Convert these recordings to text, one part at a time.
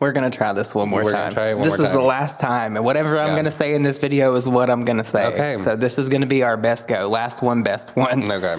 We're going to try this one more We're time. gonna try it one this more is time. the last time. And whatever I'm going to say in this video is what I'm going to say. Okay. So this is going to be our best go. Last one, best one. Okay.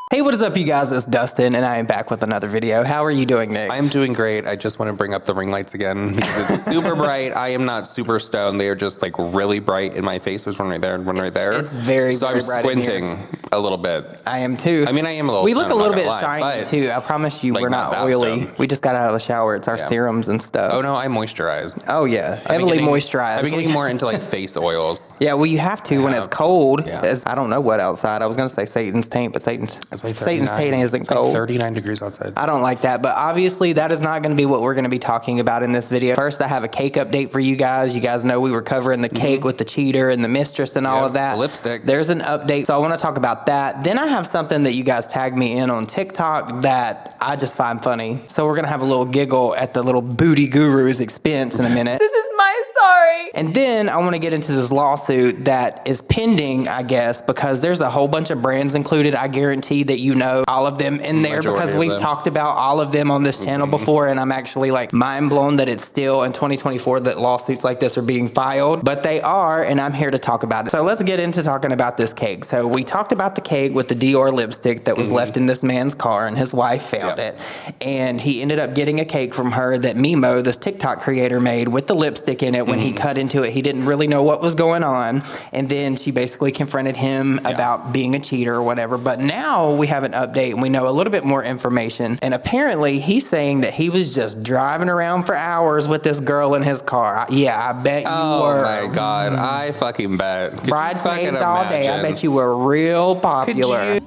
Hey, what is up, you guys? It's Dustin, and I am back with another video. How are you doing, Nick? I am doing great. I just want to bring up the ring lights again because it's super bright. I am not super stoned. They are just like really bright in my face. There's one right there and one right there. It's very, so very I'm bright in squinting a little bit. I am too. I mean, I am a little We look stoned, a little I'm bit not gonna lie, shiny but, too. I promise you, like, we're not not that oily. stoned. We just got out of the shower. It's our serums and stuff. Oh no, I moisturized. Oh yeah, heavily moisturized. I've been getting more into like face oils. Yeah, well, you have to when it's cold. Yeah. As I don't know what outside. I was gonna say Satan's taint, but Satan's Like taint isn't cold. Like 39 degrees outside. I don't like that, but obviously that is not going to be what we're going to be talking about in this video. First, I have a cake update for you guys. You guys know we were covering the cake with the cheater and the mistress and all of that. The lipstick. There's an update, so I want to talk about that. Then I have something that you guys tagged me in on TikTok that I just find funny. So we're going to have a little giggle at the little booty guru's expense in a minute. This is my sorry. And then I want to get into this lawsuit that is pending, I guess, because there's a whole bunch of brands included. I guarantee that you know all of them in there because we've talked about all of them on this channel before, and I'm actually like mind blown that it's still in 2024 that lawsuits like this are being filed, but they are, and I'm here to talk about it. So let's get into talking about this cake. So we talked about the cake with the Dior lipstick that was left in this man's car, and his wife found it, and he ended up getting a cake from her that Mimo, this TikTok creator, made with the lipstick in it. When he cut into it, he didn't really know what was going on, and then she basically confronted him about being a cheater or whatever. But now we have an update and we know a little bit more information, and apparently he's saying that he was just driving around for hours with this girl in his car. Yeah, I bet you were. Oh my god, I fucking bet. Bridesmaids all day. I bet you were real popular.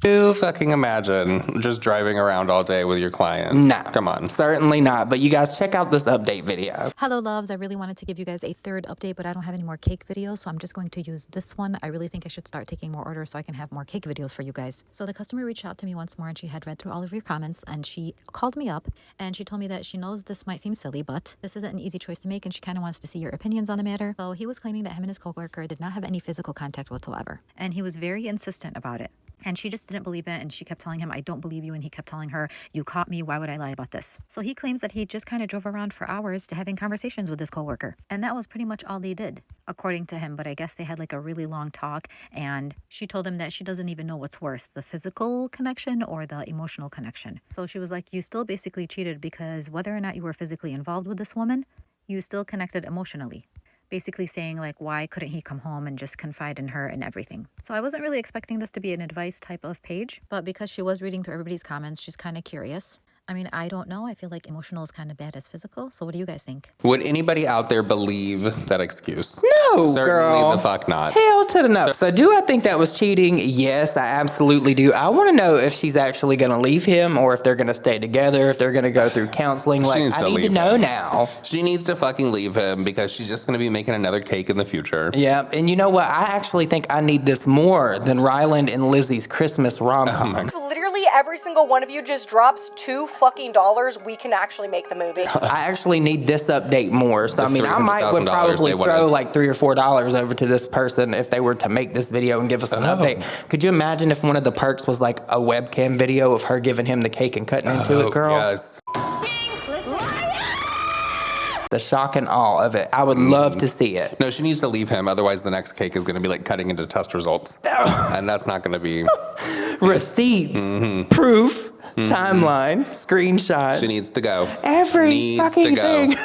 Could you fucking imagine just driving around all day with your client? No. Come on. Certainly not. But you guys check out this update video. Hello loves, I really wanted to give you guys a third update, but I don't have any more cake videos, so I'm just going to use this one. I really think I should start taking more orders so I can have more cake videos for you guys. So the customer reached out to me once more, and she had read through all of your comments, and she called me up and she told me that she knows this might seem silly, but this isn't an easy choice to make, and she kind of wants to see your opinions on the matter. So he was claiming that him and his coworker did not have any physical contact whatsoever, and he was very insistent about it. And she just didn't believe it, and she kept telling him, I don't believe you, and he kept telling her, you caught me, why would I lie about this? So he claims that he just kind of drove around for hours to having conversations with his coworker, and that was pretty much all they did, according to him. But I guess they had like a really long talk, and she told him that she doesn't even know what's worse, the physical connection or the emotional connection. So she was like, you still basically cheated because whether or not you were physically involved with this woman, you still connected emotionally. Basically saying like, why couldn't he come home and just confide in her and everything? So I wasn't really expecting this to be an advice type of page, but because she was reading through everybody's comments, she's kind of curious. I mean, I don't know. I feel like emotional is kind of bad as physical. So what do you guys think? Would anybody out there believe that excuse? No, Certainly girl. the fuck not. Hell to the no. So do I think that was cheating? Yes, I absolutely do. I want to know if she's actually going to leave him or if they're going to stay together, if they're going to go through counseling. Like, I need to know now. She needs to fucking leave him because she's just going to be making another cake in the future. Yeah, and you know what? I actually think I need this more than Ryland and Lizzie's Christmas rom-com. If literally every single one of you just drops $2 we can actually make the movie. I actually need this update more. So, I mean, I would probably throw like $3 or $4 over to this person if they were to make this video and give us an update. Could you imagine if one of the perks was like a webcam video of her giving him the cake and cutting into it, girl? Yes. The shock and awe of it. I would love to see it. No, she needs to leave him. Otherwise, the next cake is going to be like cutting into test results. And that's not going to be... Receipts, proof, timeline, screenshot. She needs to go. Every fucking thing.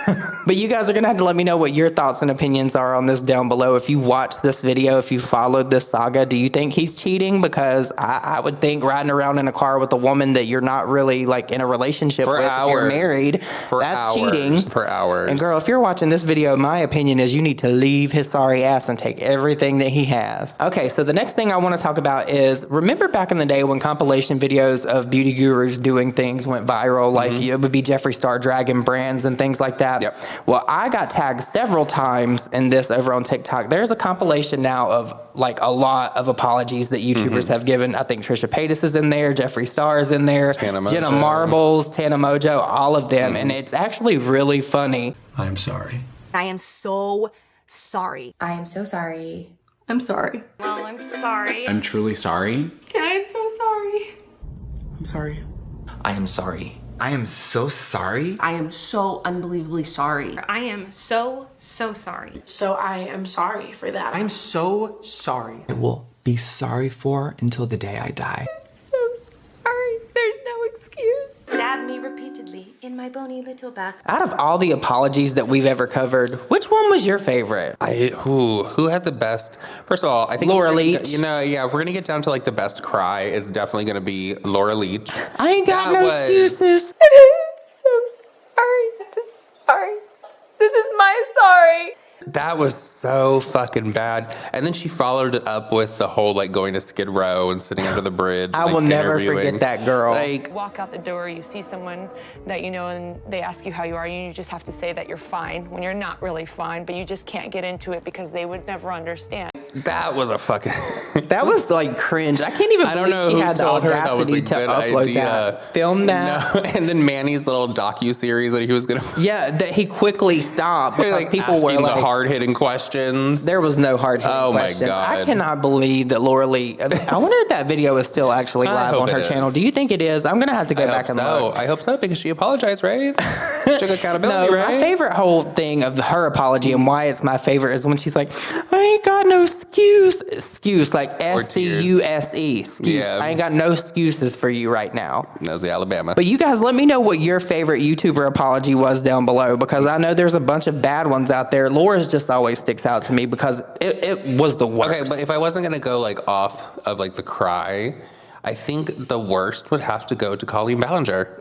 But you guys are going to have to let me know what your thoughts and opinions are on this down below. If you watched this video, if you followed this saga, do you think he's cheating? Because I would think riding around in a car with a woman that you're not really like in a relationship with, if you're married, that's cheating. For hours. And girl, if you're watching this video, my opinion is you need to leave his sorry ass and take everything that he has. Okay, so the next thing I want to talk about is, remember back in the day when compilation videos of beauty gurus doing things went viral, like it would be Jeffree Star dragging brands and things like that? Yep. Well, I got tagged several times in this over on TikTok. There's a compilation now of like a lot of apologies that YouTubers have given. I think Trisha Paytas is in there, Jeffree Star is in there, Jenna Marbles, Tana Mojo, all of them. And it's actually really funny. I'm sorry. I am so sorry. I am so sorry. I'm sorry. Well, I'm sorry. I'm truly sorry. I'm so sorry. I'm sorry. I am sorry. I am so sorry. I am so unbelievably sorry. I am so sorry. So I am sorry for that. I'm so sorry. I will be sorry for until the day I die. So sorry. There's no excuse. Stab me repeatedly in my bony little back. Out of all the apologies that we've ever covered, which one was your favorite? Who had the best? First of all, I think Laura Leach. We're gonna get down to like the best cry. Is definitely gonna be Laura Leach. I ain't got no excuses. So sorry. I'm sorry. This is my sorry. That was so fucking bad. And then she followed it up with the whole like going to Skid Row and sitting under the bridge. I will never forget that girl. Like, walk out the door, you see someone that you know and they ask you how you are, and you just have to say that you're fine when you're not really fine, but you just can't get into it because they would never understand. that was a fucking That was like cringe. I can't even believe she had the audacity to upload that. Film that. No. And then Manny's little docu-series that he was gonna Yeah, that he quickly stopped because like people were asking like, the hard-hitting questions. there was no hard-hitting questions. My God. I cannot believe that Laura Lee, I wonder if that video is still actually live on her channel. Do you think it is? I'm going to have to go back and look. I hope so, because she apologized, right? She took accountability, No, right? my favorite whole thing of her apology and why it's my favorite is when she's like, I ain't got no excuse, like S-C-U-S-E, excuse. Yeah. I ain't got no excuses for you right now. That was the Alabama. But you guys, let me know what your favorite YouTuber apology was down below, because I know there's a bunch of bad ones out there. Laura's just always sticks out to me because it was the worst. Okay, but if I wasn't going to go like off of like the cry, I think the worst would have to go to Colleen Ballinger.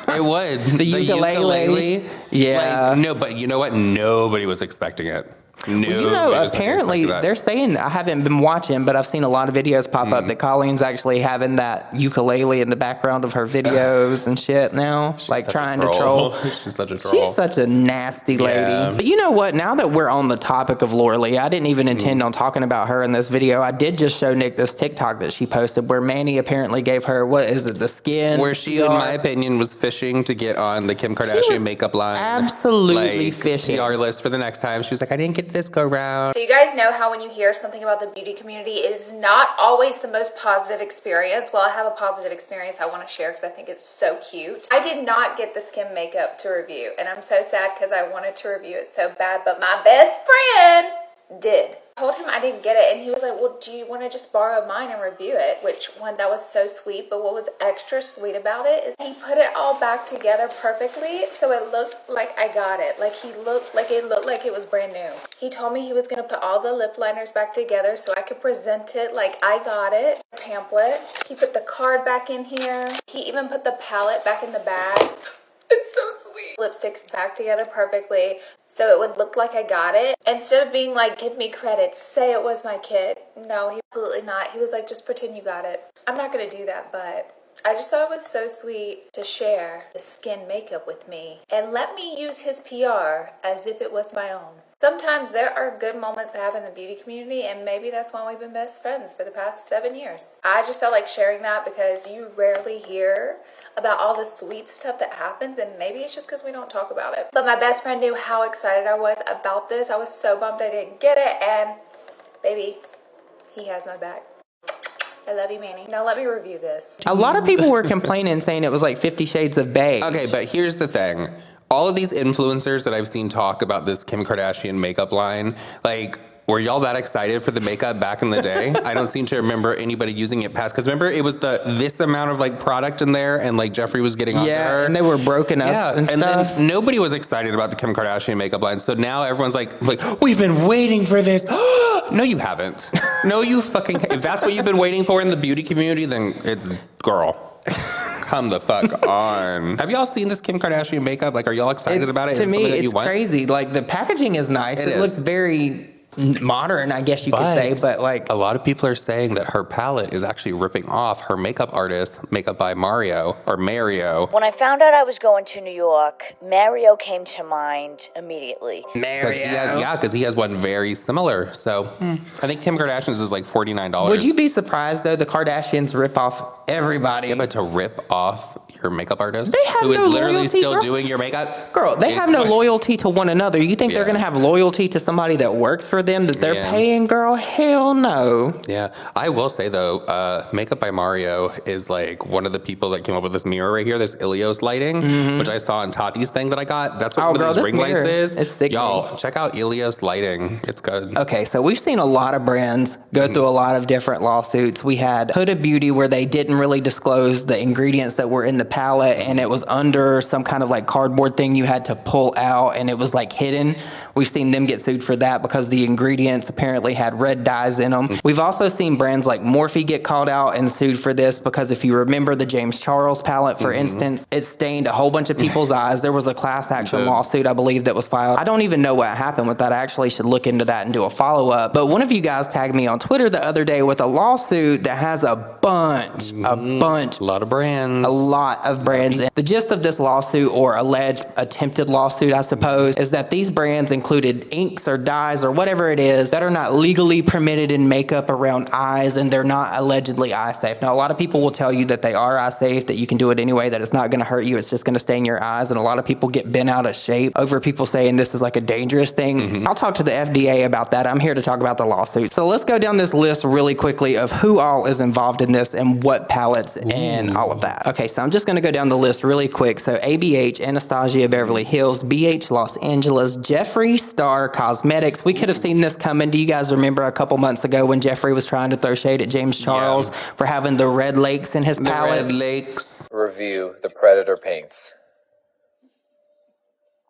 It would. The ukulele. Yeah. Like, no, but you know what? Nobody was expecting it. No, apparently they're saying, I haven't been watching, but I've seen a lot of videos pop up that Colleen's actually having that ukulele in the background of her videos and shit now, She's like trying to troll. She's such a troll. She's such a nasty lady. Yeah. But you know what? Now that we're on the topic of Laura Lee, I didn't even intend on talking about her in this video. I did just show Nick this TikTok that she posted where Manny apparently gave her, what is it, the skin? Where she, in my opinion, was fishing to get on the Kim Kardashian makeup line. Absolutely fishing. PR list for the next time. She was like, I didn't get this go round. So you guys know how when you hear something about the beauty community, it is not always the most positive experience. Well, I have a positive experience I want to share because I think it's so cute. I did not get the skin makeup to review, and I'm so sad because I wanted to review it so bad, but my best friend did. I told him I didn't get it, and he was like, well, do you want to just borrow mine and review it? Which one, that was so sweet, but what was extra sweet about it is he put it all back together perfectly, so it looked like I got it. Like it looked like it was brand new. He told me he was going to put all the lip liners back together so I could present it like I got it. Pamphlet. He put the card back in here. He even put the palette back in the bag. It's so sweet. Lipsticks back together perfectly so it would look like I got it. Instead of being like, give me credit, say it was my kid. No, he absolutely not. He was like, just pretend you got it. I'm not going to do that, but I just thought it was so sweet to share the skin makeup with me and let me use his PR as if it was my own. Sometimes there are good moments to have in the beauty community, and maybe that's why we've been best friends for the past 7 years. I just felt like sharing that because you rarely hear about all the sweet stuff that happens, and maybe it's just because we don't talk about it. But my best friend knew how excited I was about this. I was so bummed I didn't get it, and baby, he has my back. I love you, Manny. Now let me review this. A lot of people were complaining, saying it was like 50 Shades of Beige. Okay, but here's the thing. All of these influencers that I've seen talk about this Kim Kardashian makeup line, like, were y'all that excited for the makeup back in the day? I don't seem to remember anybody using it past, because remember it was this amount of like product in there, and like Jeffree was getting on there. And they were broken up and stuff. Then nobody was excited about the Kim Kardashian makeup line. So now everyone's like, we've been waiting for this. No, you haven't. No, you fucking. If that's what you've been waiting for in the beauty community, then it's girl. Come the fuck on. Have y'all seen this Kim Kardashian makeup? Like, are y'all excited about it? To me, it's crazy. Like, the packaging is nice. It looks very modern, I guess you could say, but like... A lot of people are saying that her palette is actually ripping off her makeup artist, Makeup by Mario. When I found out I was going to New York, Mario came to mind immediately. Because he has one very similar. So, I think Kim Kardashian's is like $49. Would you be surprised, though, the Kardashians rip off everybody? Yeah, but to rip off your makeup artist who is literally still doing your makeup? Girl, they have no loyalty to one another. You think they're going to have loyalty to somebody that works for them that they're paying, girl, hell no. Yeah. I will say, though, Makeup by Mario is like one of the people that came up with this mirror right here, this Ilios lighting, which I saw in Tati's thing that I got. That's what these ring lights is. It's sick. Y'all, check out Ilios lighting. It's good. Okay, so we've seen a lot of brands go through a lot of different lawsuits. We had Huda Beauty where they didn't really disclose the ingredients that were in the palette, and it was under some kind of like cardboard thing you had to pull out, and it was like hidden. We've seen them get sued for that because the ingredients apparently had red dyes in them. We've also seen brands like Morphe get called out and sued for this because if you remember the James Charles palette, for instance, it stained a whole bunch of people's eyes. There was a class action lawsuit, I believe, that was filed. I don't even know what happened with that. I actually should look into that and do a follow-up. But one of you guys tagged me on Twitter the other day with a lawsuit that has a bunch. A lot of brands. A lot of brands. The gist of this lawsuit, or alleged attempted lawsuit, I suppose, is that these brands included inks or dyes or whatever it is that are not legally permitted in makeup around eyes, and they're not allegedly eye safe. Now, a lot of people will tell you that they are eye safe, that you can do it anyway, that it's not going to hurt you, it's just going to stain your eyes, and a lot of people get bent out of shape over people saying this is like a dangerous thing. I'll talk to the FDA about that. I'm here to talk about the lawsuit. So let's go down this list really quickly of who all is involved in this and what palettes and all of that. Okay, so I'm just going to go down the list really quick. So ABH, Anastasia Beverly Hills, BH Los Angeles, Jeffree Star Cosmetics. We could have seen this coming. Do you guys remember a couple months ago when Jeffree was trying to throw shade at James Charles for having the red lakes in his palette? Red lakes. Review the Predator paints.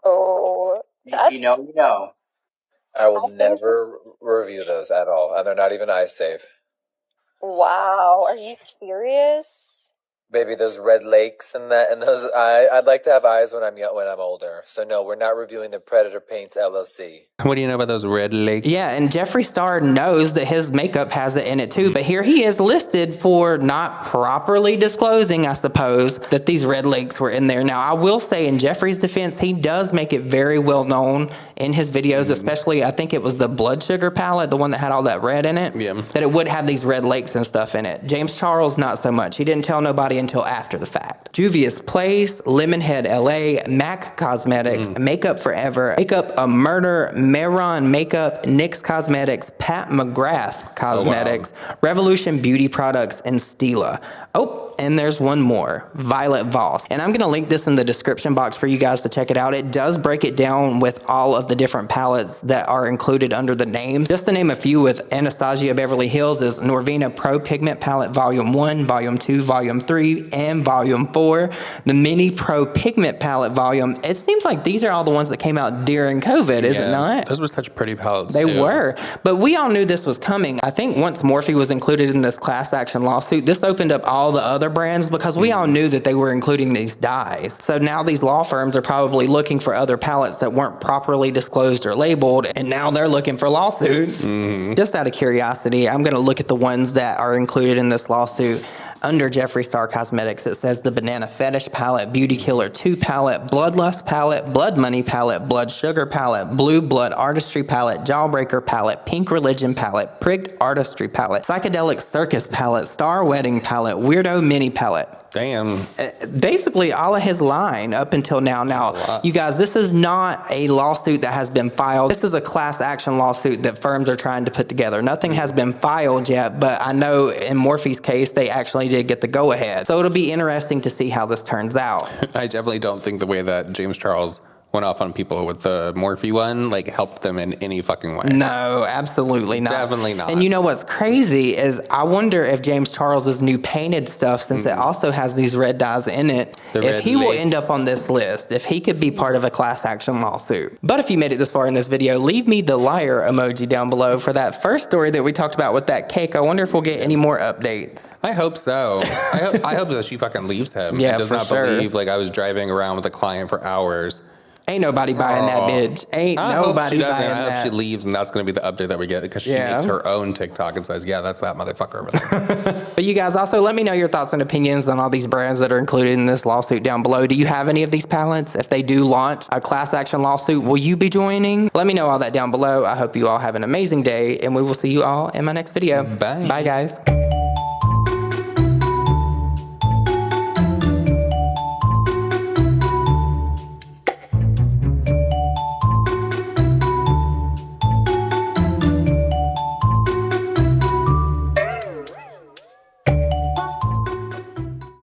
Oh, that's... You know. I will never review those at all, and they're not even eye safe. Wow, are you serious? Baby, those red lakes and those I'd like to have eyes when I'm young, when I'm older. So no, we're not reviewing the Predator Paints LLC. What do you know about those red lakes? Yeah, and Jeffree Star knows that his makeup has it in it too, but here he is listed for not properly disclosing, I suppose, that these red lakes were in there. Now, I will say in Jeffree's defense, he does make it very well known in his videos, especially, I think it was the Blood Sugar palette, the one that had all that red in it, that it would have these red lakes and stuff in it. James Charles, not so much. He didn't tell nobody until after the fact. Juvia's Place, Lemonhead LA, MAC Cosmetics, Makeup Forever, Makeup a Murder, Mehron Makeup, NYX Cosmetics, Pat McGrath Cosmetics, Revolution Beauty Products, and Stila. Oh, and there's one more, Violet Voss. And I'm going to link this in the description box for you guys to check it out. It does break it down with all of the different palettes that are included under the names. Just to name a few, with Anastasia Beverly Hills is Norvina Pro Pigment Palette Volume 1, Volume 2, Volume 3, and Volume 4. The Mini Pro Pigment Palette Volume. It seems like these are all the ones that came out during COVID, is it not? Those were such pretty palettes. They were. But we all knew this was coming. I think once Morphe was included in this class action lawsuit, this opened up all the other brands because we all knew that they were including these dyes. So now these law firms are probably looking for other palettes that weren't properly disclosed or labeled, and now they're looking for lawsuits. Just out of curiosity, I'm going to look at the ones that are included in this lawsuit. Under Jeffree Star Cosmetics, it says the Banana Fetish Palette, Beauty Killer 2 Palette, Bloodlust Palette, Blood Money Palette, Blood Sugar Palette, Blue Blood Artistry Palette, Jawbreaker Palette, Pink Religion Palette, Pricked Artistry Palette, Psychedelic Circus Palette, Star Wedding Palette, Weirdo Mini Palette. Damn. Basically all of his line up until now. Now, you guys, this is not a lawsuit that has been filed. This is a class action lawsuit that firms are trying to put together. Nothing has been filed yet, but I know in Morphe's case, they actually did get the go-ahead. So it'll be interesting to see how this turns out. I definitely don't think the way that James Charles went off on people with the Morphe one, like, helped them in any fucking way. No, absolutely not. Definitely not. And you know what's crazy is I wonder if James Charles's new painted stuff, since it also has these red dyes in it, if he will end up on this list, if he could be part of a class action lawsuit. But if you made it this far in this video, leave me the liar emoji down below for that first story that we talked about with that cake. I wonder if we'll get any more updates. I hope so. I hope that she fucking leaves him. Yeah, and does not believe, like, I was driving around with a client for hours. Ain't nobody buying that bitch. Ain't nobody buying that. I hope she leaves, and that's going to be the update that we get, because she makes her own TikTok and says, yeah, that's that motherfucker over there. But you guys, also let me know your thoughts and opinions on all these brands that are included in this lawsuit down below. Do you have any of these palettes? If they do launch a class action lawsuit, will you be joining? Let me know all that down below. I hope you all have an amazing day, and we will see you all in my next video. Bye. Bye, guys.